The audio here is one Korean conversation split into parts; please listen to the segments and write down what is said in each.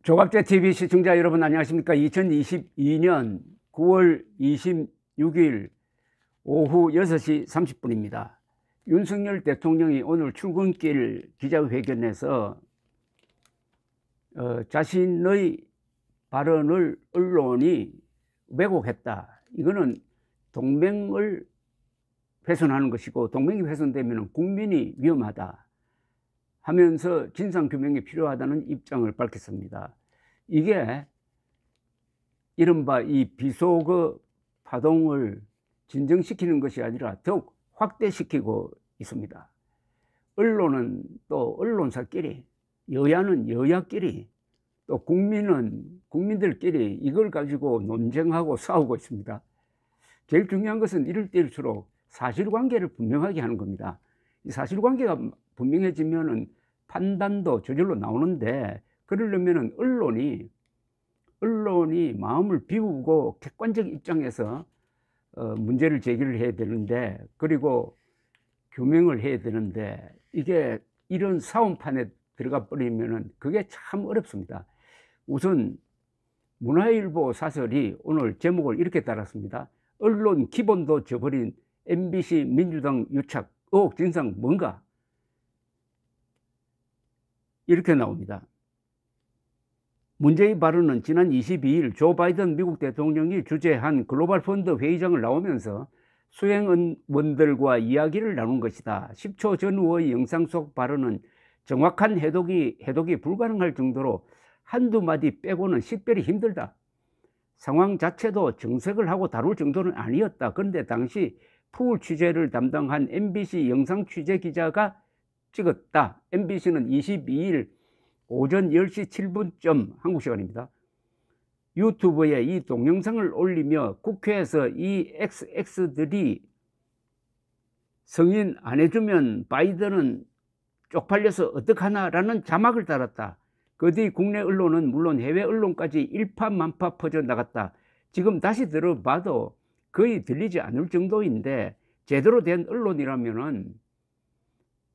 조갑제 TV 시청자 여러분 안녕하십니까? 2022년 9월 26일 오후 6시 30분입니다. 윤석열 대통령이 오늘 출근길 기자회견에서 자신의 발언을 언론이 왜곡했다. 이거는 동맹을 훼손하는 것이고, 동맹이 훼손되면 국민이 위험하다 하면서 진상규명이 필요하다는 입장을 밝혔습니다. 이게 이른바 이 비속어 파동을 진정시키는 것이 아니라 더욱 확대시키고 있습니다. 언론은 또 언론사끼리, 여야는 여야끼리, 또 국민은 국민들끼리 이걸 가지고 논쟁하고 싸우고 있습니다. 제일 중요한 것은 이럴 때일수록 사실관계를 분명하게 하는 겁니다. 이 사실관계가 분명해지면은 판단도 저절로 나오는데, 그러려면은 언론이 마음을 비우고 객관적 입장에서 문제를 제기를 해야 되는데, 그리고 규명을 해야 되는데, 이게 이런 싸움판에 들어가 버리면은 그게 참 어렵습니다. 우선 문화일보 사설이 오늘 제목을 이렇게 달았습니다. 언론 기본도 저버린 MBC 민주당 유착 의혹 진상 뭔가? 이렇게 나옵니다. 문제의 발언은 지난 22일 조 바이든 미국 대통령이 주재한 글로벌 펀드 회의장을 나오면서 수행원들과 이야기를 나눈 것이다. 10초 전후의 영상 속 발언은 정확한 해독이 불가능할 정도로 한두 마디 빼고는 식별이 힘들다. 상황 자체도 정색을 하고 다룰 정도는 아니었다. 그런데 당시 풀 취재를 담당한 MBC 영상 취재 기자가 찍었다. MBC는 22일 오전 10시 7분쯤 한국 시간입니다. 유튜브에 이 동영상을 올리며 국회에서 이 XX들이 승인 안 해주면 바이든은 쪽팔려서 어떡하나라는 자막을 달았다. 그 뒤 국내 언론은 물론 해외 언론까지 일파만파 퍼져나갔다. 지금 다시 들어봐도 거의 들리지 않을 정도인데, 제대로 된 언론이라면은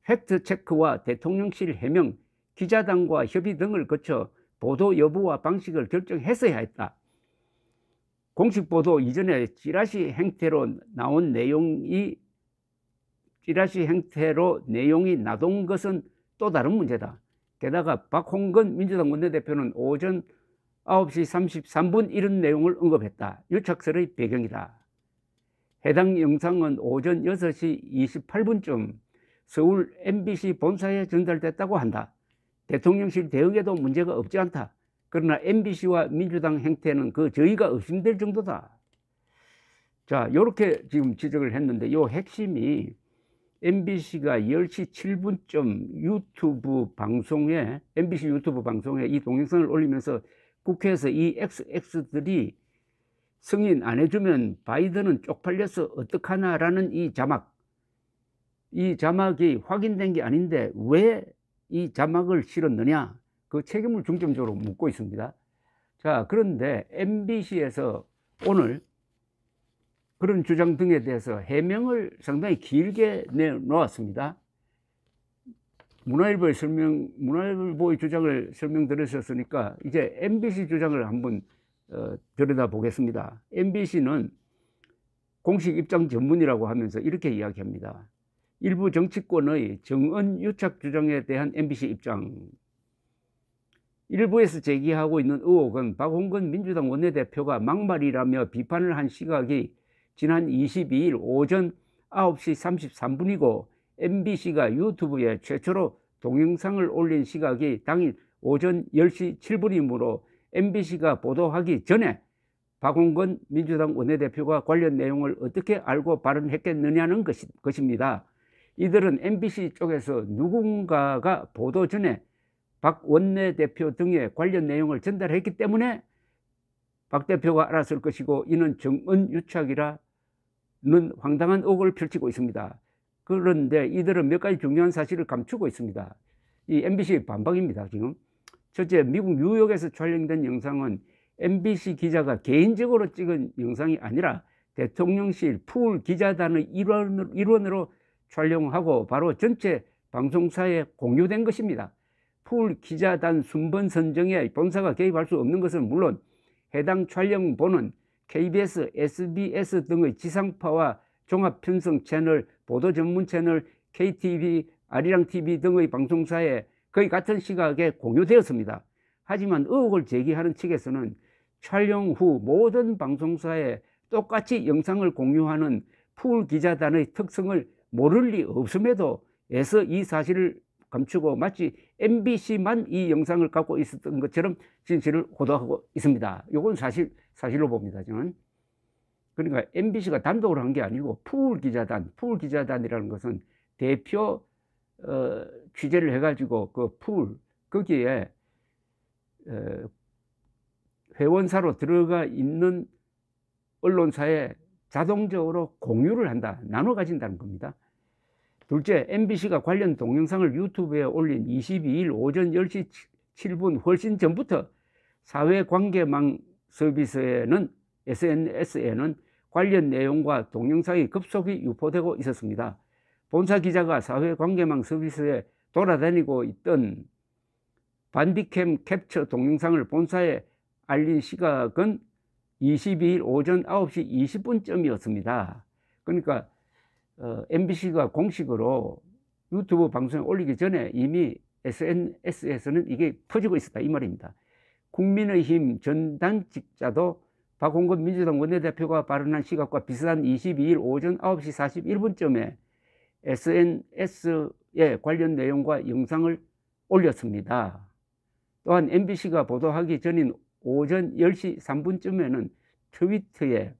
팩트체크와 대통령실 해명, 기자단과 협의 등을 거쳐 보도 여부와 방식을 결정했어야 했다. 공식 보도 이전에 찌라시 행태로 내용이 나돈 것은 또 다른 문제다. 게다가 박홍근 민주당 원내대표는 오전 9시 33분 이런 내용을 언급했다. 유착설의 배경이다. 해당 영상은 오전 6시 28분쯤 서울 MBC 본사에 전달됐다고 한다. 대통령실 대응에도 문제가 없지 않다. 그러나 MBC와 민주당 행태는 그 저희가 의심될 정도다. 자, 이렇게 지금 지적을 했는데, 이 핵심이 MBC가 10시 7분쯤 MBC 유튜브 방송에 이 동영상을 올리면서 국회에서 이 XX들이 승인 안 해주면 바이든은 쪽팔려서 어떡하나라는 이 자막이 확인된 게 아닌데 왜 이 자막을 실었느냐, 그 책임을 중점적으로 묻고 있습니다. 자, 그런데 MBC에서 오늘 그런 주장 등에 대해서 해명을 상당히 길게 내놓았습니다. 문화일보의 주장을 설명드렸었으니까 이제 MBC 주장을 한번 들여다보겠습니다. MBC는 공식 입장 전문이라고 하면서 이렇게 이야기합니다. 일부 정치권의 정언 유착 주장에 대한 MBC 입장. 일부에서 제기하고 있는 의혹은 박홍근 민주당 원내대표가 막말이라며 비판을 한 시각이 지난 22일 오전 9시 33분이고 MBC가 유튜브에 최초로 동영상을 올린 시각이 당일 오전 10시 7분이므로 MBC가 보도하기 전에 박홍근 민주당 원내대표가 관련 내용을 어떻게 알고 발언했겠느냐는 것입니다. 이들은 MBC 쪽에서 누군가가 보도 전에 박 원내대표 등의 관련 내용을 전달했기 때문에 박 대표가 알았을 것이고, 이는 정언 유착이라는 황당한 의혹을 펼치고 있습니다. 그런데 이들은 몇 가지 중요한 사실을 감추고 있습니다. 이 MBC 반박입니다. 지금 첫째, 미국 뉴욕에서 촬영된 영상은 MBC 기자가 개인적으로 찍은 영상이 아니라 대통령실 풀 기자단의 일원으로 촬영하고 바로 전체 방송사에 공유된 것입니다. 풀 기자단 순번 선정에 본사가 개입할 수 없는 것은 물론 해당 촬영본은 KBS, SBS 등의 지상파와 종합편성 채널, 보도 전문 채널, KTV, 아리랑TV 등의 방송사에 거의 같은 시각에 공유되었습니다. 하지만 의혹을 제기하는 측에서는 촬영 후 모든 방송사에 똑같이 영상을 공유하는 풀 기자단의 특성을 모를 리 없음에도 애써 이 사실을 감추고 마치 MBC만 이 영상을 갖고 있었던 것처럼 진실을 호도하고 있습니다. 이건 사실로 봅니다. 저는. 그러니까 MBC가 단독으로 한 게 아니고 풀 기자단이라는 것은 대표 취재를 해가지고 거기에 회원사로 들어가 있는 언론사에 자동적으로 공유를 한다, 나눠 가진다는 겁니다. 둘째, MBC가 관련 동영상을 유튜브에 올린 22일 오전 10시 7분 훨씬 전부터 사회관계망 서비스에는 SNS에는 관련 내용과 동영상이 급속히 유포되고 있었습니다. 본사 기자가 사회관계망 서비스에 돌아다니고 있던 반디캠 캡처 동영상을 본사에 알린 시각은 22일 오전 9시 20분쯤이었습니다. 그러니까 MBC가 공식으로 유튜브 방송에 올리기 전에 이미 SNS에서는 이게 퍼지고 있었다, 이 말입니다. 국민의힘 전당직자도 박홍근 민주당 원내대표가 발언한 시각과 비슷한 22일 오전 9시 41분쯤에 SNS에 관련 내용과 영상을 올렸습니다. 또한 MBC가 보도하기 전인 오전 10시 3분쯤에는 트위터에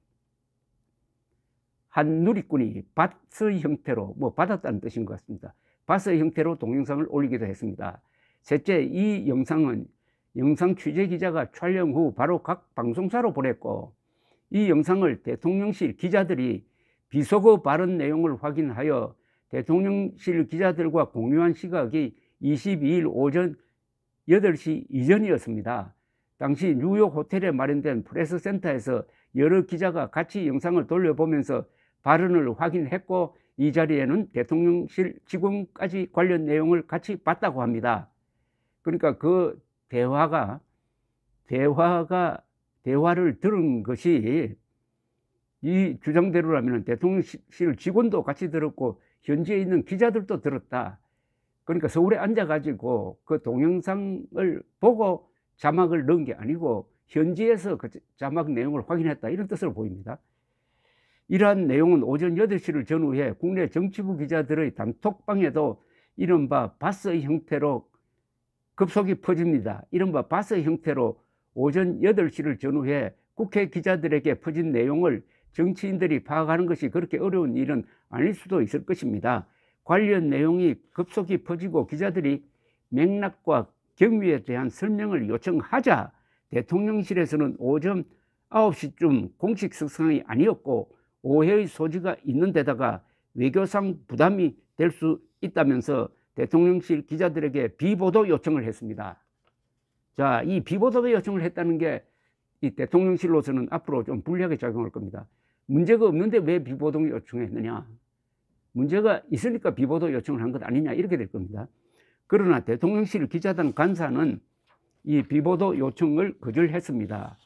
한 누리꾼이 밧의 형태로, 받았다는 뜻인 것 같습니다. 밧의 형태로 동영상을 올리기도 했습니다. 셋째, 이 영상은 영상 취재 기자가 촬영 후 바로 각 방송사로 보냈고, 이 영상을 대통령실 기자들이 비속어 발언 내용을 확인하여 대통령실 기자들과 공유한 시각이 22일 오전 8시 이전이었습니다. 당시 뉴욕 호텔에 마련된 프레스센터에서 여러 기자가 같이 영상을 돌려보면서 발언을 확인했고, 이 자리에는 대통령실 직원까지 관련 내용을 같이 봤다고 합니다. 그러니까 그 대화를 들은 것이 이 주장대로라면 대통령실 직원도 같이 들었고 현지에 있는 기자들도 들었다. 그러니까 서울에 앉아가지고 그 동영상을 보고 자막을 넣은 게 아니고 현지에서 그 자막 내용을 확인했다, 이런 뜻으로 보입니다. 이러한 내용은 오전 8시를 전후해 국내 정치부 기자들의 단톡방에도 이른바 밧의 형태로 급속히 퍼집니다. 이른바 밧의 형태로 오전 8시를 전후해 국회 기자들에게 퍼진 내용을 정치인들이 파악하는 것이 그렇게 어려운 일은 아닐 수도 있을 것입니다. 관련 내용이 급속히 퍼지고 기자들이 맥락과 경위에 대한 설명을 요청하자 대통령실에서는 오전 9시쯤 공식 석상이 아니었고 오해의 소지가 있는 데다가 외교상 부담이 될 수 있다면서 대통령실 기자들에게 비보도 요청을 했습니다. 자, 이 비보도 요청을 했다는 게 이 대통령실로서는 앞으로 좀 불리하게 작용할 겁니다. 문제가 없는데 왜 비보도 요청했느냐? 문제가 있으니까 비보도 요청을 한 것 아니냐, 이렇게 될 겁니다. 그러나 대통령실 기자단 간사는 이 비보도 요청을 거절했습니다.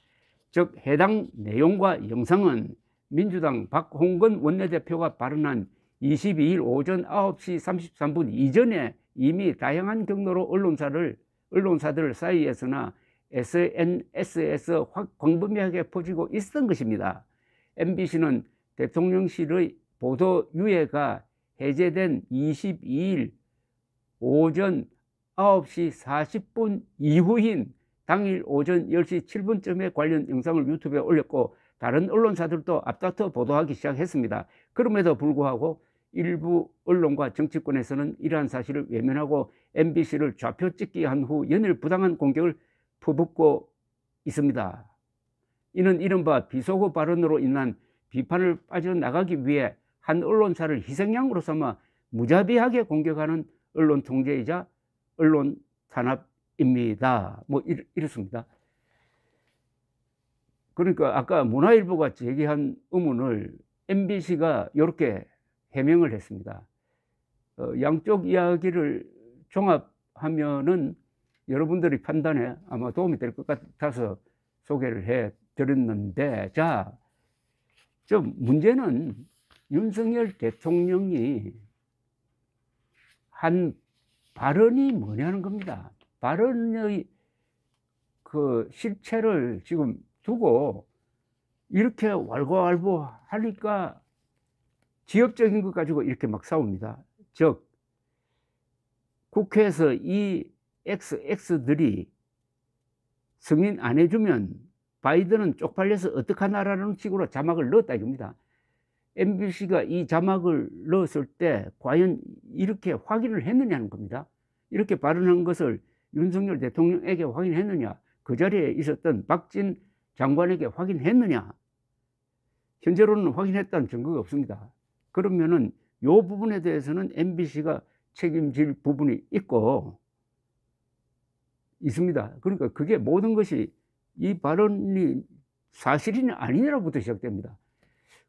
즉 해당 내용과 영상은 민주당 박홍근 원내대표가 발언한 22일 오전 9시 33분 이전에 이미 다양한 경로로 언론사들 사이에서나 SNS에서 광범위하게 퍼지고 있었던 것입니다. MBC는 대통령실의 보도 유예가 해제된 22일 오전 9시 40분 이후인 당일 오전 10시 7분쯤에 관련 영상을 유튜브에 올렸고 다른 언론사들도 앞다퉈 보도하기 시작했습니다. 그럼에도 불구하고 일부 언론과 정치권에서는 이러한 사실을 외면하고 MBC를 좌표찍기 한 후 연일 부당한 공격을 퍼붓고 있습니다. 이는 이른바 비속어 발언으로 인한 비판을 빠져나가기 위해 한 언론사를 희생양으로 삼아 무자비하게 공격하는 언론 통제이자 언론 탄압입니다. 이렇습니다. 그러니까 아까 문화일보가 제기한 의문을 MBC가 이렇게 해명을 했습니다. 양쪽 이야기를 종합하면은 여러분들이 판단에 아마 도움이 될 것 같아서 소개를 해 드렸는데, 자, 좀 문제는 윤석열 대통령이 한 발언이 뭐냐는 겁니다. 발언의 그 실체를 지금 두고 이렇게 왈가왈부 하니까 지역적인 것 가지고 이렇게 막 싸웁니다. 즉, 국회에서 이 XX들이 승인 안 해주면 바이든은 쪽팔려서 어떡하나라는 식으로 자막을 넣었다 이겁니다. MBC가 이 자막을 넣었을 때 과연 이렇게 확인을 했느냐는 겁니다. 이렇게 발언한 것을 윤석열 대통령에게 확인했느냐, 그 자리에 있었던 박진 장관에게 확인했느냐. 현재로는 확인했다는 증거가 없습니다. 그러면은 이 부분에 대해서는 MBC가 책임질 부분이 있습니다. 그러니까 그게 모든 것이 이 발언이 사실이냐 아니냐로부터 시작됩니다.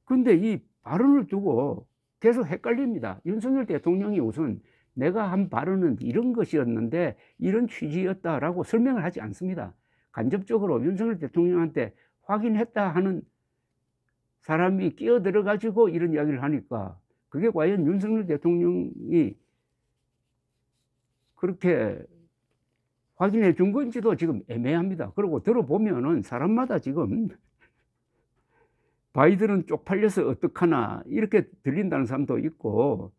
근데 이 발언을 두고 계속 헷갈립니다. 윤석열 대통령이 우선 내가 한 발언은 이런 것이었는데 이런 취지였다라고 설명을 하지 않습니다. 간접적으로 윤석열 대통령한테 확인했다 하는 사람이 끼어들어 가지고 이런 이야기를 하니까 그게 과연 윤석열 대통령이 그렇게 확인해 준 건지도 지금 애매합니다. 그리고 들어보면은 사람마다 지금 바이든은 쪽팔려서 어떡하나 이렇게 들린다는 사람도 있고,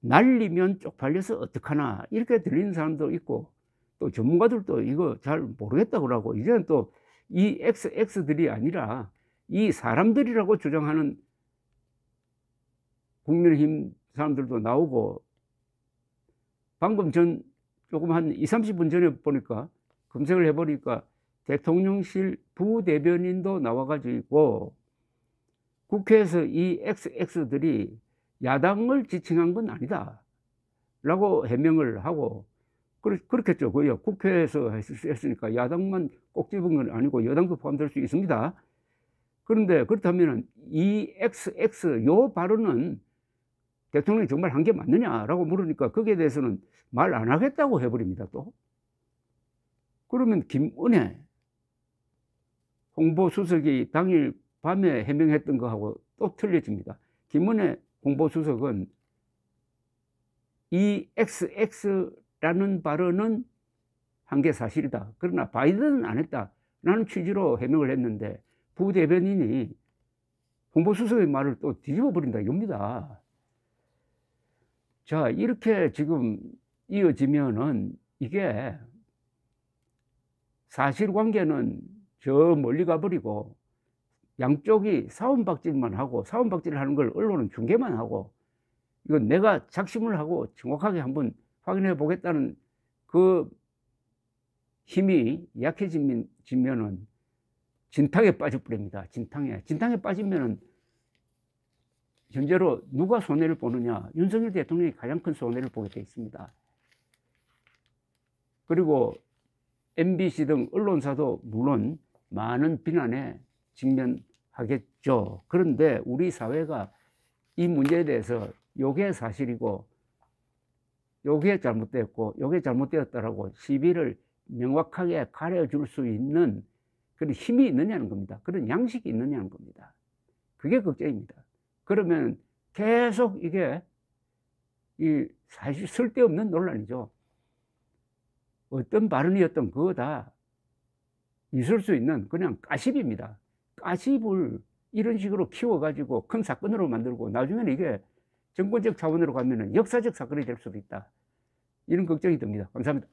날리면 쪽팔려서 어떡하나 이렇게 들리는 사람도 있고, 또 전문가들도 이거 잘 모르겠다고 그러고, 이제는 또 이 XX들이 아니라 이 사람들이라고 주장하는 국민의힘 사람들도 나오고, 방금 전 조금 한 20-30분 전에 보니까 검색을 해보니까 대통령실 부대변인도 나와가지고 국회에서 이 XX들이 야당을 지칭한 건 아니다 라고 해명을 하고, 그렇겠죠. 그요. 국회에서 했으니까 야당만 꼭 집은 건 아니고 여당도 포함될 수 있습니다. 그런데 그렇다면 이 XX 요 발언은 대통령이 정말 한 게 맞느냐라고 물으니까 거기에 대해서는 말 안 하겠다고 해버립니다. 또 그러면 김은혜 홍보수석이 당일 밤에 해명했던 거하고 또 틀려집니다. 김은혜 홍보수석은 이 XX라는 발언은 한 게 사실이다. 그러나 바이든은 안 했다라는 취지로 해명을 했는데 부대변인이 홍보수석의 말을 또 뒤집어 버린다 이겁니다. 자, 이렇게 지금 이어지면은 이게 사실관계는 저 멀리 가버리고 양쪽이 사원박질만 하고, 사원박질을 하는 걸 언론은 중계만 하고, 이건 내가 작심을 하고 정확하게 한번 확인해 보겠다는 그 힘이 약해지면은 진탕에 빠져버립니다. 진탕에 빠지면은 현재로 누가 손해를 보느냐? 윤석열 대통령이 가장 큰 손해를 보게 되어 있습니다. 그리고 MBC 등 언론사도 물론 많은 비난에 직면하겠죠. 그런데 우리 사회가 이 문제에 대해서 요게 사실이고 요게 잘못됐고 요게 잘못되었다라고 시비를 명확하게 가려줄 수 있는 그런 힘이 있느냐는 겁니다. 그런 양식이 있느냐는 겁니다. 그게 걱정입니다. 그러면 계속 이게 이 사실 쓸데없는 논란이죠. 어떤 발언이었던 그거 다 있을 수 있는 그냥 가십입니다. 가십을 이런 식으로 키워가지고 큰 사건으로 만들고 나중에는 이게 정권적 차원으로 가면은 역사적 사건이 될 수도 있다. 이런 걱정이 듭니다. 감사합니다.